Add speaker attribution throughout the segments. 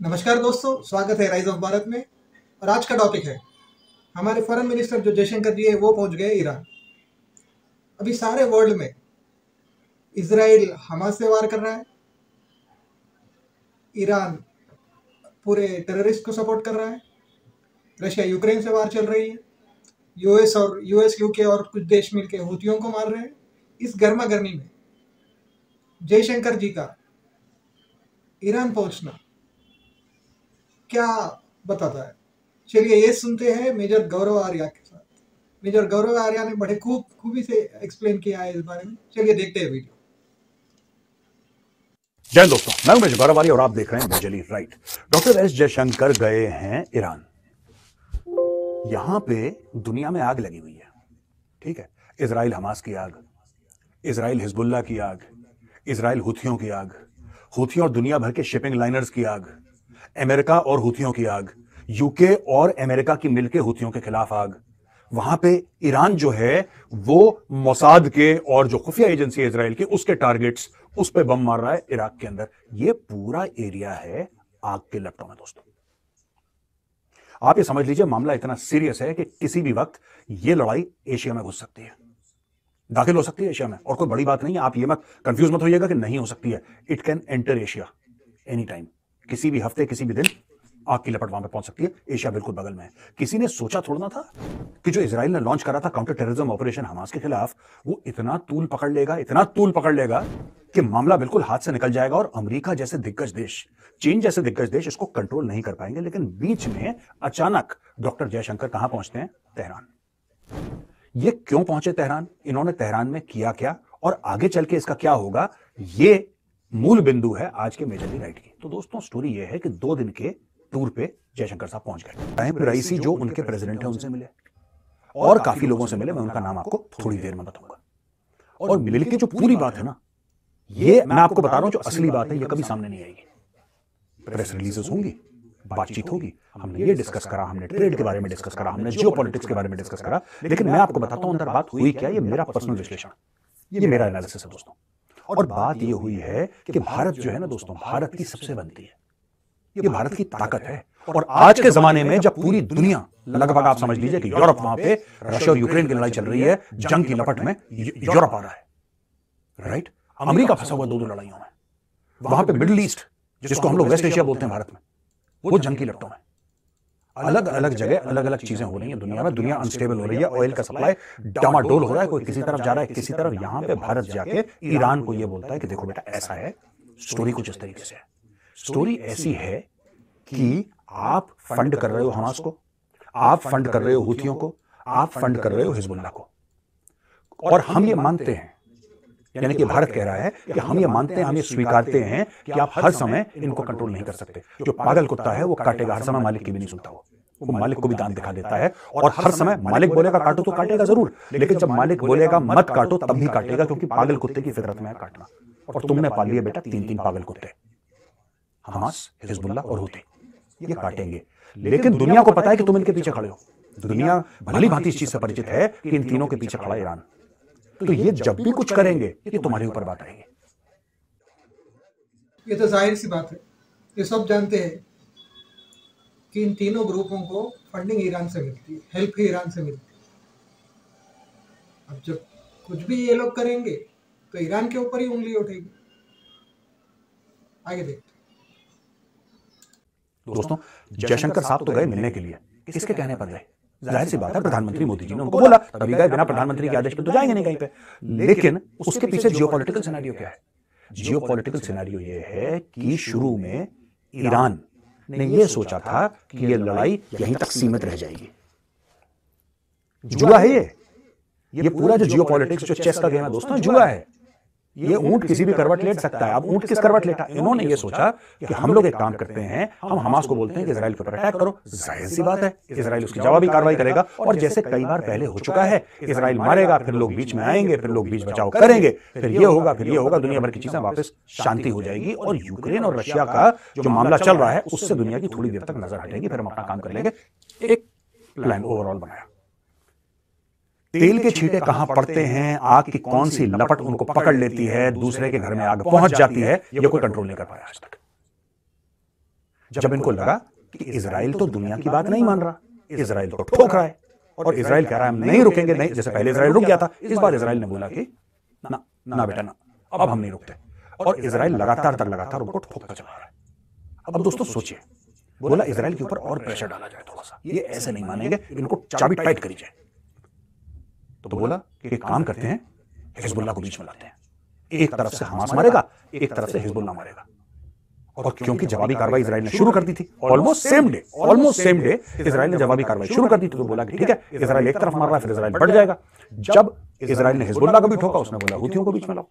Speaker 1: नमस्कार दोस्तों, स्वागत है राइज ऑफ भारत में। और आज का टॉपिक है हमारे फॉरेन मिनिस्टर जो जयशंकर जी है वो पहुंच गए ईरान। अभी सारे वर्ल्ड में इजराइल हमास से वार कर रहा है, ईरान पूरे टेररिस्ट को सपोर्ट कर रहा है, रशिया यूक्रेन से वार चल रही है, यूएस यूके और कुछ देश मिलकर हूथियों को मार रहे हैं। इस गर्मा गर्मी में जयशंकर जी का ईरान पहुंचना क्या बताता है, चलिए ये सुनते हैं मेजर गौरव आर्या के साथ। मेजर गौरव आर्या ने बड़े खूबी से एक्सप्लेन किया है इस बारे में। चलिए देखते हैं वीडियो।
Speaker 2: जय दोस्तों, मैं हूं मेजर गौरव आर्या और आप देख रहे हैं majorly right. Doctor S Jaishankar गए हैं ईरान। यहां पे दुनिया में आग लगी हुई है, ठीक है। इजराइल हमास की आग, इजराइल हिजबुल्लाह की आग, इजराइल हुथियों की आग, हुथियों और दुनिया भर के शिपिंग लाइनर्स की आग, अमेरिका और हुथियों की आग, यूके और अमेरिका की मिलकर हुथियों के खिलाफ आग। वहां पे ईरान जो है वो मोसाद के और जो खुफिया एजेंसी है इजराइल की उसके टारगेट्स उस पे बम मार रहा है इराक के अंदर। ये पूरा एरिया है आग के लपटों में। दोस्तों आप ये समझ लीजिए, मामला इतना सीरियस है कि किसी भी वक्त ये लड़ाई एशिया में घुस सकती है, दाखिल हो सकती है एशिया में। और कोई बड़ी बात नहीं है, आप ये मत कंफ्यूज मत होइएगा कि नहीं हो सकती है। It can enter Asia any time, किसी भी हफ्ते किसी भी दिन आग की लपट वहां पे पहुंच सकती है। एशिया बिल्कुल बगल में है। किसी ने सोचा थोड़ा ना था कि जो इजराइल ने लॉन्च करा था काउंटर टेररिज्म ऑपरेशन हमास के खिलाफ, वो इतना तूल पकड़ लेगा, इतना तूल पकड़ लेगा कि मामला बिल्कुल हाथ से निकल जाएगा और अमेरिका जैसे दिग्गज देश, चीन जैसे दिग्गज देश इसको कंट्रोल नहीं कर पाएंगे। लेकिन बीच में अचानक डॉक्टर जयशंकर कहां पहुंचते हैं? तेहरान। ये क्यों पहुंचे तेहरान, इन्होंने तेहरान में किया क्या और आगे चल के इसका क्या होगा, ये मूल बिंदु है आज के मेजरली राइट की। तो दोस्तों स्टोरी ये है कि 2 दिन के टूर पे जयशंकर साहब पहुंच गए। नायब रईसी जो उनके प्रेसिडेंट हैं उनसे मिले और काफी लोगों से मिले। मैं उनका नाम आपको थोड़ी देर में बताऊंगा। और मिलके जो पूरी बात है ना, ये मैं आपको बता रहा हूं, जो असली बात है ये कभी सामने नहीं आएगी। प्रेस रिलीजेस होंगी, बातचीत होगी, हमने ये डिस्कस करा, हमने ट्रेड के बारे में डिस्कस करा, हमने जियोपॉलिटिक्स के बारे में डिस्कस करा। लेकिन मैं आपको बताता हूं अंदर बात हुई क्या। ये मेरा पर्सनल विश्लेषण, ये मेरा एनालिसिस है दोस्तों। और बात ये हुई है कि भारत जो है ना दोस्तों, भारत की सबसे बनती है, ये भारत की ताकत है। और आज के जमाने में जब पूरी दुनिया, लगभग आप समझ लीजिए कि यूरोप, वहां पे रशिया और यूक्रेन की लड़ाई चल रही है, जंग की लपट में यूरोप आ रहा है, राइट। अमेरिका फंसा हुआ 2 लड़ाइयों में। वहां पे मिडिल ईस्ट, जिसको हम लोग वेस्ट एशिया बोलते हैं भारत में, वो जंग की लपटों में। अलग अलग जगह अलग अलग चीजें हो रही हैं दुनिया में। दुनिया अनस्टेबल हो रही है, ऑयल का सप्लाई डामाडोल हो रहा है, कोई किसी तरफ जा रहा है किसी तरफ। यहां पे भारत जाके ईरान को ये बोलता है कि देखो बेटा ऐसा है। स्टोरी कुछ इस तरीके से है। स्टोरी ऐसी है कि आप फंड कर रहे हो हमास को, आप फंड कर रहे हो हुथियों को, आप फंड कर रहे हो हिजबुल्लाह को। और हम ये मानते हैं, यानी कि भारत कह रहा है कि हम ये मानते हैं, हम ये स्वीकारते हैं कि आप हर समय इनको कंट्रोल नहीं कर सकते। जो पागल कुत्ता है वो काटेगा हर समय, मालिक की भी नहीं सुनता। वो मालिक को भी दांत दिखा देता है और हर समय मालिक बोलेगा काटो तो काटेगा जरूर, लेकिन जब मालिक बोलेगा मत काटो तब भी काटेगा, क्योंकि पागल कुत्ते की फितरत में है काटना। और तुमने पाल लिया बेटा 3 पागल कुत्ते, हमास, हिजबुल्लाह और हुती। ये काटेंगे। लेकिन दुनिया को पता है कि तुम इनके पीछे खड़े हो। दुनिया भली भांति इस चीज से परिचित है कि इन तीनों के पीछे खड़ा है ईरान। तो ये जब भी कुछ करेंगे ये तुम्हारे ऊपर बात आएगी।
Speaker 1: ये तो जाहिर सी बात है, ये सब जानते हैं कि इन तीनों ग्रुपों को फंडिंग ईरान से मिलती है, हेल्प भी ईरान से मिलती है। अब जब कुछ भी ये लोग करेंगे तो ईरान के ऊपर ही उंगली उठेगी। आगे देखते।
Speaker 2: दोस्तों जयशंकर साहब तो गए मिलने के लिए, किसके कहने पर गए? जाहिर सी बात है प्रधानमंत्री मोदी जी ने उनको बोला, तभी गए। बिना प्रधानमंत्री के आदेश के तो जाएंगे नहीं कहीं पे। लेकिन उसके पीछे जियोपॉलिटिकल सिनेरियो क्या है? जियोपॉलिटिकल सिनेरियो ये है कि शुरू में ईरान ने यह सोचा था कि यह लड़ाई यहीं तक सीमित रह जाएगी। जुआ है ये पूरा जो जियोपॉलिटिक्स, जो चेस का गेम है दोस्तों, जुआ है। ये ऊंट किसी भी करवट लेट सकता है। अब ऊंट किस करवट लेटा? इन्होंने ये सोचा कि हम लोग एक काम करते हैं, हम हमास को बोलते हैं कि इजराइल के ऊपर अटैक करो। जाहिर सी बात है इजराइल उसकी जवाबी कार्रवाई करेगा। और जैसे कई बार पहले हो चुका है, इजराइल मारेगा, फिर लोग बीच में आएंगे, फिर लोग बीच बचाव करेंगे, फिर ये होगा, फिर ये होगा, दुनिया भर की चीजें वापस शांति हो जाएगी। और यूक्रेन और रशिया का जो मामला चल रहा है उससे दुनिया की थोड़ी देर तक नजर हटेगी, फिर हम अपना काम कर लेंगे। एक प्लान ओवरऑल बनाया। तेल के छींटे कहां पड़ते हैं, आग की कौन सी लपट उनको पकड़ लेती है, दूसरे के घर में आग पहुंच जाती है, ये कोई कंट्रोल नहीं कर पाया आज तक। जब इनको लगा कि इजराइल तो दुनिया की बात नहीं मान रहा, इजराइल तो ठोक रहा है और इजराइल कह रहा है हम नहीं रुकेंगे, नहीं, जैसे पहले इजराइल रुक गया था, इस बार इजराइल ने बोला कि ना ना बेटा ना, अब हम नहीं रुकते, और इजराइल लगातार उनको ठोकता चला रहा है। अब दोस्तों सोचिए, बोला इजराइल के ऊपर और प्रेशर डाला जाए थोड़ा सा, ये ऐसे नहीं मानेंगे, इनको चाबी टाइट करी जाए। तो बोला कि एक काम करते हैं, हिजबुल्लाह को बीच में लाते हैं, एक तरफ से हमास मारेगा, एक तरफ से हिजबुल्लाह मारेगा। और क्योंकि जवाबी कार्रवाई इजराइल ने शुरू कर दी थी, ऑलमोस्ट सेम डे इजराइल ने जवाबी कार्रवाई शुरू कर दी थी, तो बोला कि ठीक है इजराइल एक तरफ मार रहा है, फिर इजराइल बढ़ जाएगा। जब इजराइल ने हिजबुल्लाह को भी ठोका, उसने बोला हुथियों को बीच में लाओ।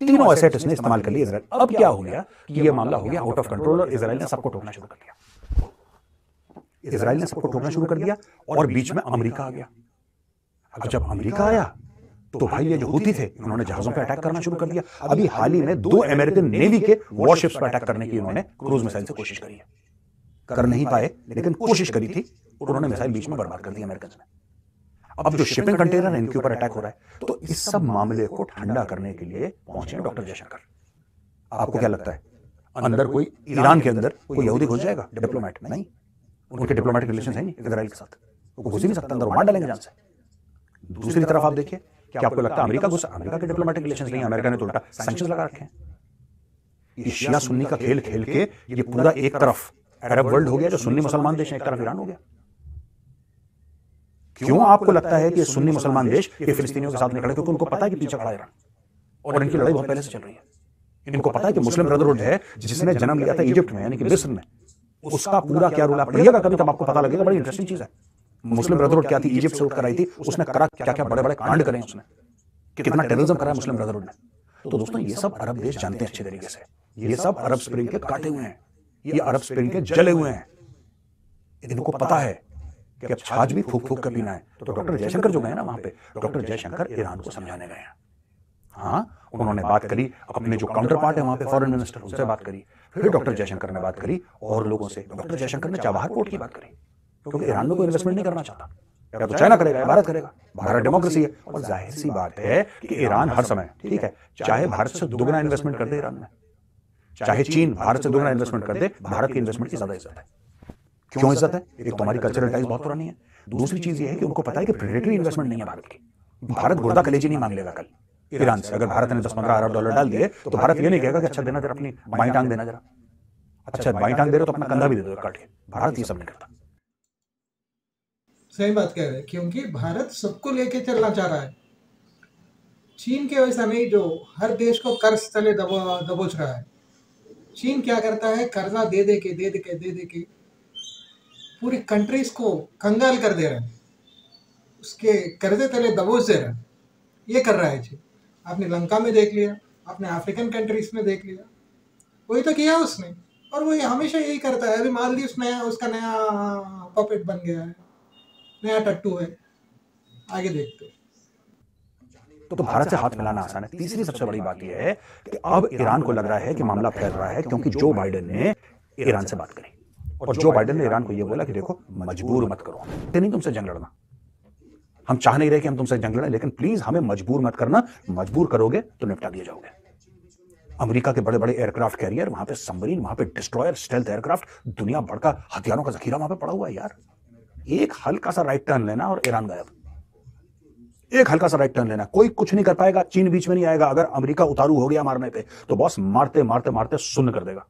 Speaker 2: तीनों एसेट इसने इस्तेमाल कर लिए इजराइल। अब क्या हो गया कि ये मामला हो गया आउट ऑफ कंट्रोल और इजराइल ने सबको ठोकना शुरू कर दिया। इजराइल ने सबको ठोकना शुरू कर दिया और बीच में अमेरिका आ गया। अब जब अमेरिका आया तो भाई ये जो हुती थे इन्होंने जहाजों पर अटैक करना शुरू कर दिया। अभी हाल ही में 2 अमेरिकन नेवी के वॉरशिप्स पर अटैक करने की इन्होंने क्रूज मिसाइल से कोशिश करी है, कर नहीं पाए लेकिन कोशिश करी थी, उन्होंने मिसाइल बीच में बर्बाद कर दी अमेरिकन ने। अब जो शिपिंग कंटेनर है इनके ऊपर अटैक हो रहा है, तो इस सब मामले को ठंडा करने के लिए पहुंचे डॉक्टर जयशंकर। आपको क्या लगता है अंदर कोई ईरान के अंदर कोई यहूदी घुस जाएगा डिप्लोमेट में? नहीं, उनके डिप्लोमेटिक रिलेशन है नहीं इजराइल के साथ, वो घुस ही नहीं सकता अंदर, मार डालेंगे जान से। दूसरी तरफ आप देखिए, क्या आपको लगता है अमेरिका घुसा? अमेरिका के डिप्लोमेटिक रिलेशन नहीं, अमेरिका ने तो उल्टा सैंक्शंस लगा रखे हैं। ये शिया सुन्नी का खेल खेल के ये पूरा एक तरफ अरब वर्ल्ड हो गया जो सुन्नी मुसलमान देश है, एक तरफ ईरान हो गया। क्यों आपको लगता है कि ये सुन्नी मुसलमान देश ये फिलिस्तीनियों के साथ नहीं खड़े? क्योंकि उनको पता है कि पीछे खड़ा ईरान, और इनकी लड़ाई बहुत पहले से चल रही है। इनको पता है कि मुस्लिम ब्रदरहुड है जिसने जन्म लिया था इजिप्ट में यानी कि मिस्र में, उसका पूरा क्या रोल है पढ़िएगा कभी, तब आपको पता लगेगा। बड़ी इंटरेस्टिंग चीज है। मुस्लिम ब्रदरहुड क्या थी, इजिप्ट से उठकर आई थी, उसने करा क्या क्या बड़े बड़े कांड करे, उसने कितना टेररिज्म करा है मुस्लिम ब्रदरहुड ने। तो दोस्तों ये सब अरब देश जानते हैं अच्छे तरीके से, ये सब अरब स्प्रिंग के काटे हुए हैं, ये अरब स्प्रिंग के जले हुए हैं। इनको पता है कि अब छाछ भी फूक फूक कर पीना है। तो डॉक्टर जयशंकर जो गए ना वहां पे, डॉक्टर जयशंकर ईरान को समझाने गए हैं। हाँ, उन्होंने बात करी अपने जो काउंटर पार्ट है वहां पे फॉरेन मिनिस्टर, उनसे बात करी, फिर डॉक्टर जयशंकर ने बात करी और लोगों से। डॉक्टर जयशंकर ने चाबहार पोर्ट की बात करी, क्योंकि ईरान में कोई इन्वेस्टमेंट नहीं करना चाहता, या तो चाइना करेगा या भारत करेगा। भारत डेमोक्रेसी है और जाहिर सी बात है कि ईरान हर समय, ठीक है, चाहे भारत से दुगना इन्वेस्टमेंट कर दे ईरान में, चाहे चीन भारत से दुगना इन्वेस्टमेंट कर दे, भारत की इन्वेस्टमेंट की ज्यादा इज्जत है। क्यों इज्जत है? एक तो हमारी कल्चरल टाइज बहुत पुरानी है, दूसरी चीज ये है कि उनको पता है कि प्रेडेटरी इन्वेस्टमेंट नहीं है भारत की। भारत गुर्दा कलेजी नहीं मांग लेगा कल ईरान से। अगर भारत ने 10-15 अरब डॉलर डाल दिए तो भारत ये नहीं कहेगा कि अच्छा देना जरा, अपनी बाईं टांग देना जरा, अच्छा बाईं टांग दे रहे हो तो अपना कंधा भी दे दो काट के। भारत ये सब नहीं करता।
Speaker 1: सही बात कह रहे हैं, क्योंकि भारत सबको लेके चलना चाह रहा है। चीन के वैसा नहीं जो हर देश को कर्ज तले दबोच रहा है। चीन क्या करता है, कर्जा दे दे के पूरी कंट्रीज को कंगाल कर दे रहा है, उसके कर्जे तले दबोच दे रहा है। ये कर रहा है चीन। आपने लंका में देख लिया, आपने अफ्रीकन कंट्रीज में देख लिया, वही तो किया उसने। और वो हमेशा यही करता है। अभी मालदीव नया, उसका नया पपेट बन गया है, नया टट्टू है। आगे देखते हैं।
Speaker 2: तो भारत से हाथ मिलाना आसान है। तीसरी सबसे बड़ी बात यह है कि अब ईरान को लग रहा है कि मामला फैल रहा है, क्योंकि जो बाइडेन ने ईरान से बात करी और जो बाइडेन ने ईरान को यह बोला कि देखो मजबूर मत करो, नहीं तुमसे जंग लड़ना, हम चाह नहीं रहे कि हम तुमसे जंग लड़ें, लेकिन प्लीज हमें मजबूर मत करना, मजबूर करोगे तो निपटा दिए जाओगे। अमेरिका के बड़े बड़े एयरक्राफ्ट कैरियर, वहां पे सबमरीन, वहां पे डिस्ट्रॉयर, स्टेल्थ एयरक्राफ्ट, दुनिया भर का हथियारों का जखीरा वहां पे पड़ा हुआ है यार। एक हल्का सा राइट टर्न लेना और ईरान गायब। एक हल्का सा राइट टर्न लेना, कोई कुछ नहीं कर पाएगा, चीन बीच में नहीं आएगा। अगर अमेरिका उतारू हो गया मारने पे तो बॉस मारते मारते मारते सुन्न कर देगा।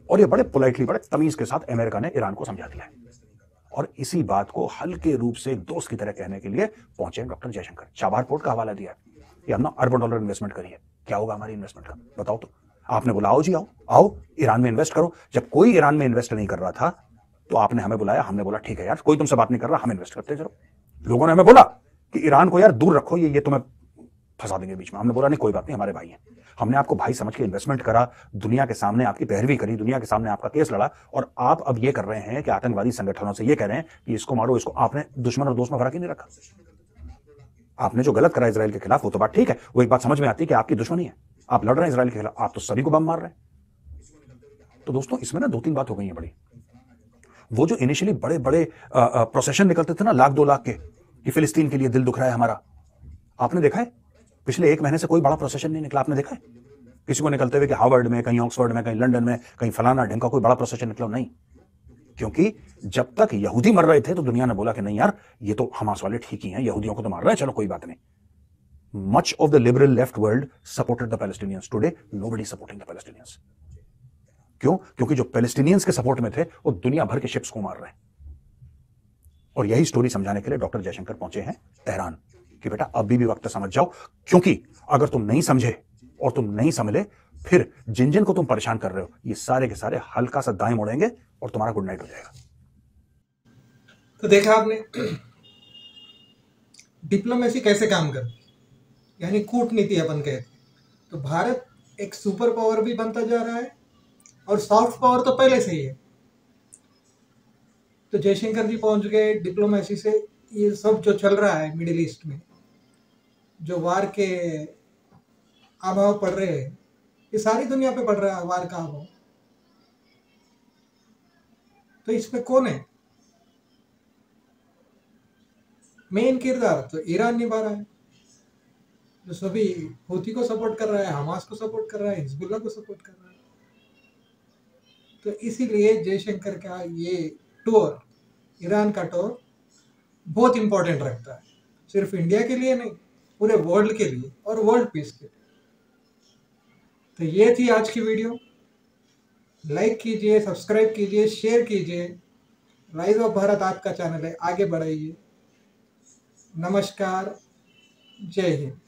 Speaker 2: और ये बड़े पोलाइटली, बड़े तमीज के साथ अमेरिका ने ईरान को समझा दिया है। और इसी बात को हल्के रूप से एक दोस्त की तरह कहने के लिए पहुंचे डॉक्टर जयशंकर। चाबहार पोर्ट का हवाला दिया कि हमने अरबों डॉलर इन्वेस्टमेंट करी है, क्या होगा हमारी इन्वेस्टमेंट का बताओ। तो आपने बोला आओ जी आओ आओ ईरान में इन्वेस्ट करो। जब कोई ईरान में इन्वेस्ट नहीं कर रहा था तो आपने हमें बुलाया, हमने बोला ठीक है यार, कोई तुमसे बात नहीं कर रहा, हम इन्वेस्ट करते चलो। लोगों ने हमें बोला कि ईरान को यार दूर रखो, ये तुम्हें फंसा देंगे बीच में। हमने बोला नहीं कोई बात नहीं, हमारे भाई हैं। हमने आपको भाई समझ के इन्वेस्टमेंट करा, दुनिया के सामने आपकी पैरवी करी, दुनिया के सामने आपका केस लड़ा, और आप अब ये कर रहे हैं कि आतंकवादी संगठनों से ये कह रहे हैं कि इसको मारो इसको। आपने दुश्मन और दोस्त में फर्क ही नहीं रखा। आपने जो गलत करा इजराइल के खिलाफ वो तो बात ठीक है, वो एक बात समझ में आती है कि आपकी दुश्मनी है, आप लड़ रहे हैं इजराइल के खिलाफ, आप तो सभी को बम मार रहे हैं। तो दोस्तों इसमें ना 2-3 बात हो गई है बड़ी। वो जो इनिशियली बड़े बड़े प्रोसेशन निकलते थे ना 1-2 लाख के, कि फिलिस्तीन के लिए दिल दुख रहा है हमारा, आपने देखा है पिछले 1 महीने से कोई बड़ा प्रोसेशन नहीं निकला। आपने देखा है किसी को निकलते हुए कि हार्वर्ड में, कहीं ऑक्सफोर्ड में, कहीं लंदन में, कहीं फलाना ढंग का कोई बड़ा प्रोफेसर निकला नहीं, क्योंकि जब तक यहूदी मर रहे थे तो दुनिया ने बोला कि नहीं यार, ये तो हमास वाले ठीक ही हैं, यहूदियों को तो मार रहे हैं, चलो कोई बात नहीं। Much of the liberal left world supported the Palestinians. Today, nobody is supporting the Palestinians. क्यों? क्योंकि जो पैलेस्टीनियंस के सपोर्ट में थे वो दुनिया भर के शिप्स को मार रहे हैं। और यही स्टोरी समझाने के लिए डॉक्टर जयशंकर पहुंचे हैं तेहरान कि बेटा अभी भी वक्त समझ जाओ, क्योंकि अगर तुम नहीं समझे और तुम नहीं समझे, फिर जिन जिन को तुम परेशान कर रहे हो ये सारे के सारे हल्का सा दाएं मोड़ेंगे और तुम्हारा गुड नाइट हो जाएगा।
Speaker 1: तो देखा आपने डिप्लोमेसी कैसे काम करती, यानी कूटनीति अपन कहते। तो भारत एक सुपर पावर भी बनता जा रहा है और सॉफ्ट पावर तो पहले से ही है। तो जयशंकर जी पहुंच गए डिप्लोमेसी से। ये सब जो चल रहा है मिडिल ईस्ट में, जो वार के अभाव पड़ रहे हैं, ये सारी दुनिया पे पड़ रहा है वार का अभाव। तो इसमें कौन है मेन किरदार? तो ईरान निभा रहा है, जो सभी हूथी को सपोर्ट कर रहा है, हमास को सपोर्ट कर रहा है, हिजबुल्लाह को सपोर्ट कर रहा है। तो इसीलिए जयशंकर का ये टूर, ईरान का टूर बहुत इंपॉर्टेंट रखता है, सिर्फ इंडिया के लिए नहीं, पूरे वर्ल्ड के लिए और वर्ल्ड पीस के लिए। तो ये थी आज की वीडियो। लाइक कीजिए, सब्सक्राइब कीजिए, शेयर कीजिए। राइज ऑफ भारत आपका चैनल है, आगे बढ़ाइए। नमस्कार, जय हिंद।